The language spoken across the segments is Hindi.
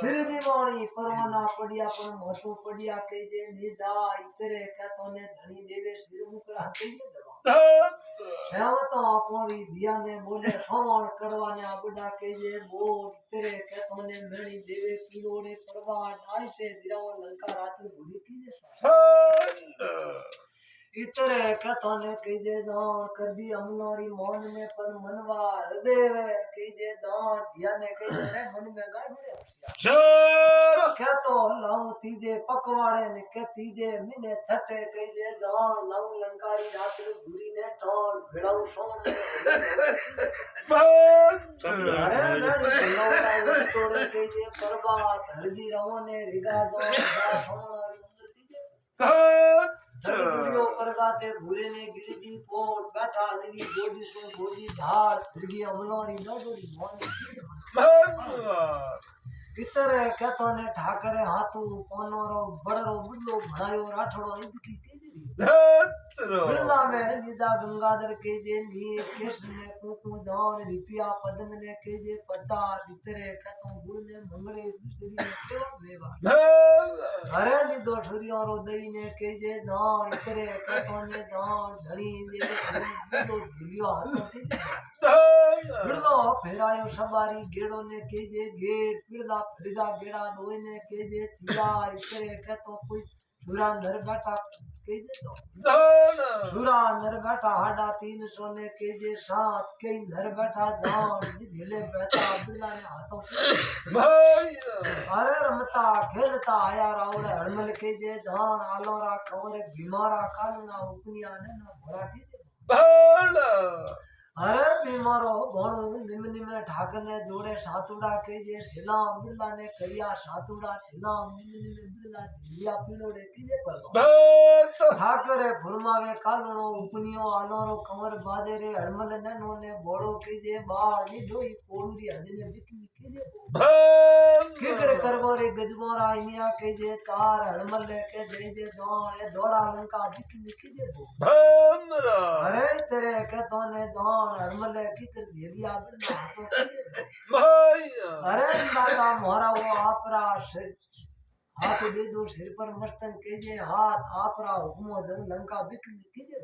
श्रीदिवाणी परवाना पड़िया पर मोटो पड़िया के जे निदा इतरे का तोने धनी देवे सिर मुकरा के दबा श्यामता आपरी दिया ने बोले सोण करवाने आबड़ा के जे बोल इतरे का तोने धनी देवे किलोड़े परवा नाई से दिराव लंका रात भूली की जे इतरे कथने कीजे दान कर दी अमनारी मौन में पर मनवार देवे कीजे दान दिया ने कीजे रे मन में गाड़े शेर क्या तो लाऊं तीजे पकवाड़े ने के तीजे मिने छटे कीजे दान लाऊं लंकारी रात भूरी ने टोल भिड़ाऊं सोन अरे लड़ी लौटा तोड़े कीजे परबात हरदी रवो ने रिगा दो सोनारी कीजे चढ़ियो परगाते भूरे ने गिड़ी दी पोट बैठा नवी गोदी सो गोदी झाड़ फिरगी अमलोरी नोदरी मोन इतरे कहतो ने ठाकरे हाथू पोनोरो बड़रो बुल्लो भड़ायो राठड़ो इंदकी केजरी बिरला में निदा गंगाधर के जे नी कृष्ण कुकु जान रिपिया पद्म ने के जे 50 इतरे कहतो गुण ने मंगले दूसरी केवा मेवा अरे निदो छुरियो रो दई ने के जे दान इतरे कहतो ने दान धणी जे बुल्लो झिलियो हाथो के बिरलो फेरायो सवारी गेड़ो ने के जे गेट बिरला फिरगा गेड़ा दोए ने के जे चिया इतरे कहतो कोई सुरा नर बैठा के जे दो सुरा नर बैठा हाडा 300 ने के जे 7 के नर बैठा दान झिले बैठा बिरला ने हाथों अरे रमता खेलता आया रावण हड़मल के जे दान आलोरा कमर बीमारा कालना उपनिया ने ना भरा के जे अरे बीमारो भणो निम निम ठाकर ने जोड़े सातुड़ा के जे सिलाम बिरला ने करिया सातुड़ा सिलाम निम निम बिरला दिया पीड़ोड़े कीजे पर ठाकर फुरमावे कालनो उपनियो आलोरो कमर बादे रे हड़मल ने नोने बोड़ो कीजे बाल नी दोई कोड़ुरी हदने बिकनी कीजे किकर करगो रे गजगोरा इनिया के जे 4 हड़मल के जे दोण ए दोड़ा लंका बिकनी कीजे अरे तेरे के तोने दोण हड़मले की कर दिया बिरला तो अरे नाका मोरा वो आपरा हाथ दे दो सिर पर मस्तन के जे हाथ आपरा हुक्मो दो लंका बिकनी कीजे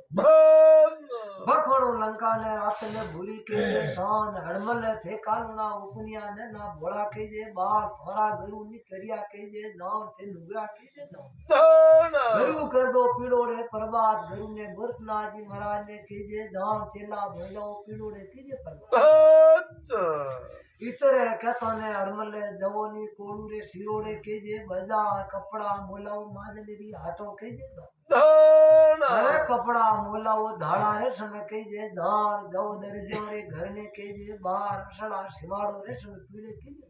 बखड़ो लंका ने रात में भूरी के जे शान हड़मल थे कालना उपनिया ने ना भोला के जे बाल थोड़ा गुरु नी करिया के जे दान थे नुगरा के जे गुरु कर दो पीड़ोड़े प्रभात गुरु ने गोरखनाथ जी महाराज ने के जे दान चेला भोलो पीड़ोड़े के जे प्रभात इतरे कहतो ने हड़मल जवोनी कोड़ूरे सिरोड़े के जे बाजार कपड़ा मोलाओ माजनेरी हाटो के जे अरे कपड़ा मोलाओ धाड़ा रेशम के जे धान जव दर्जो रे घर ने के जे बाहर सड़ा सिवाड़ो रेशम पीड़े के जे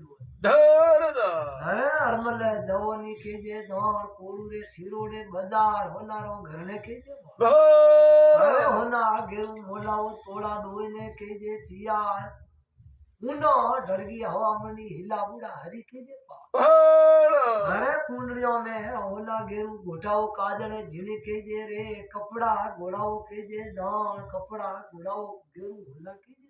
अरे हड़मल जवोनी के जे धान कोड़ूरे सिरोड़े बाजार होनारो घर ने के जे अरे होना गेरू मोलाओ तोड़ा दोने के जे चियार मुंडो ढड़गी हवा मंडी हिला बुड़ा हरी के जे अरे कुंडलियों में होना गेरू घोटाओ काजड़े झिने के जे रे कपड़ा घोड़ाओ के जे दान कपड़ा घोड़ाओ गेरू होला के जे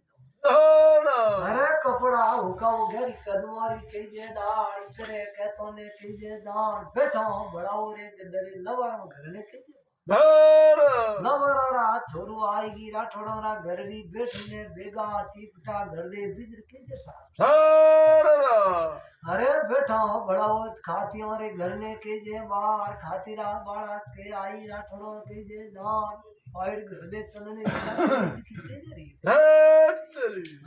अरे कपड़ा हुकाओ घेरी कदमारी के जे डाल इतरे कहतो ने के जे दान बैठो बड़ाओ रे गदरे लवारो घरने के जे लवरा छोरू आएगी राठौड़ा घर री बैठने बेगा चिपटा घर दे बिजर के जैसा अरे बैठा बड़ाओ खातियों रे घर ने के जे बाहर खातीरा बाड़ा के आई राठौड़ो के जे दान पाइड घर दे चलने की के जे री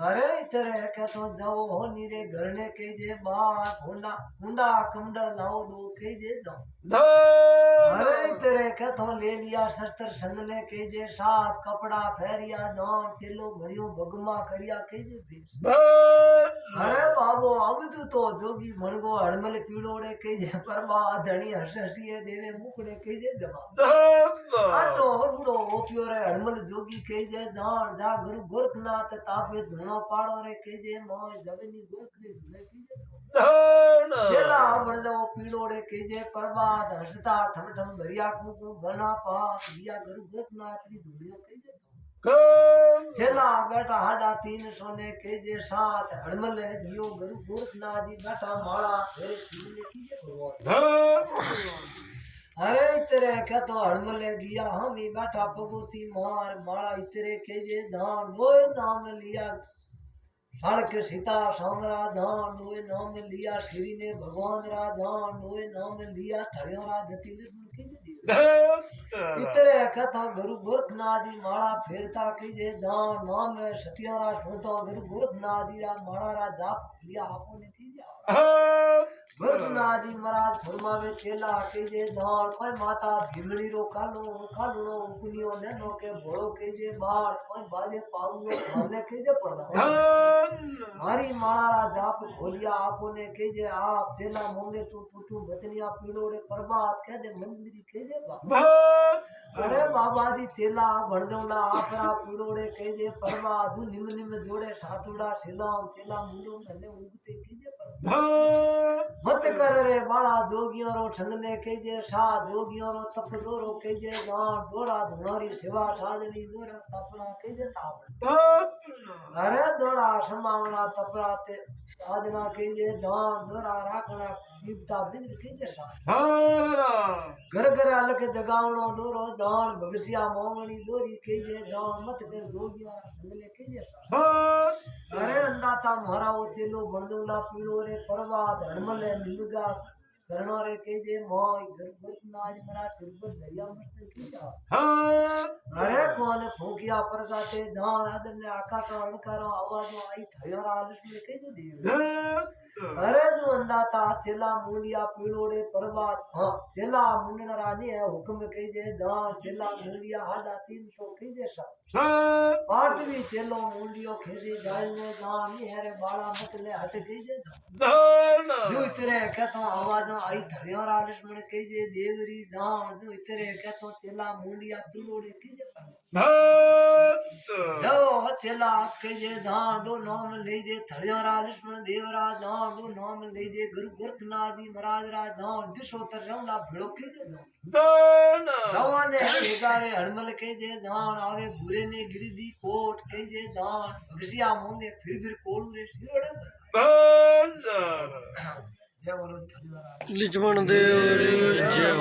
अरे तेरे के तो जाओ हो नीरे घर ने के जे बाहर कुंडा कुंडा कमडल लाओ दो के जे दान अरे तेरे के तो ले लिया शस्त्र संगले के जे साथ कपड़ा फेरिया दान चेलो घड़ियों भगमा करिया के जे भेष अरे बाबो अब तो जोगी मनगो हड़मल पीड़ोड़े के जे परबा धनी हससिए देवे मुकड़े के जे जवाब आचो रूड़ो ओपियो रे हड़मल जोगी के जे दान जा गुरु गोरखनाथ तापे धुनो पाड़ो रे के जे मोय जवनी गोरख रे धुने के जे चेला बड़ जाओ पीड़ोड़े के जे परबाद हसता ठम ठम भरिया कुकु गना पा लिया गुरु गोरखनाथ री धुनियो के जे चेला बेटा हाडा 300 ने के जे 7 हड़मले दियो गुरु गोरखनाथ जी बेटा माला फेरे शिव ने कीजे भगवान अरे इतरे क्या तो हड़मले गया हम ही बैठा पगोती मार माला इतरे के जे धान दोए नाम लिया सड़क सीता सामरा धान दोए नाम लिया श्री ने भगवान रा धान दोए नाम लिया थड़ियों रा जति लक्ष्मण के जे इतरे कथा गुरु गोरखनाथ जी माला फेरता की जे धान नाम सतिया रा सुनता गुरु गोरखनाथ जी रा माला रा जाप लिया आपो ने की जा गोरखनाथ जी महाराज फरमावे चेला के जे धान कोई माता भीमड़ी रो कालो कालो उकनियो ने नो के भोळो के जे बाळ कोई बाजे पाऊंगो हमने के जे पड़दा मारी माला रा जाप खोलिया आपो ने के जे आप चेला मोंगे तू बचनिया पीड़ोड़े प्रभात के दे मंदिर के जे बा अरे बाबा जी चेला भणदौला आपरा पीड़ोड़े के जे प्रभात दु निम निम जोड़े सातुड़ा सिलाम चेला मुंडो ने उगते के जे मत कर रे बाला जोगियों रो ठंडने के जे सा जोगियों रो तप दोरो के जे गान दोरा धुनारी शिवा साजनी दोरा तपना के जे ताप अरे दोरा समावना तपरा ते साधना के जे दान दोरा राखना जीवता बिंद के जे सा घर घर अलग जगावनो दोरो दान भगसिया मोमणी दोरी के जे दान मत कर जोगियों रा ठंडने के जे सा अरे अंदाता मारा वो चेलो बणदौला पीड़ो रे परवाद हड़मले निलगा शरणो रे के जे मोय घर घर नाज मरा सिरपर दरिया मस्त की जा अरे कौन फूकिया परगाते धान आदर ने आकाश अणकारो आवाज आई थयोरा आलिश के जे दे अरे जो अंदाता चेला मुंडिया पीड़ो रे परवाद हां चेला मुंडन रानी है हुक्म के जे धान चेला मुंडिया हाडा 300 के जे सा पाटवी चेलो मुंडियो खेजे जायो दान हेरे बाला मतले हट के जे जो इतरे कहतो आवाज आई धरियोरा लक्ष्मण के जे देवरी दान जो इतरे कहतो चेला मुंडिया पीड़ोड़े के जे जो चेला के जे दान दो नाम ले जे धरियोरा लक्ष्मण देवरा दान दो नाम ले जे गुरु गोरखनाथ जी महाराज रा दान दिशोतर रमला भिड़ो के जे दान रवाने एगारे हड़मल के जे दान आवे बुरे ने गिरदी कोट के जे दान भगसिया मोंगे फिर कोड़ू रे सिरोड़े जय बोलो लक्ष्मण देव जय।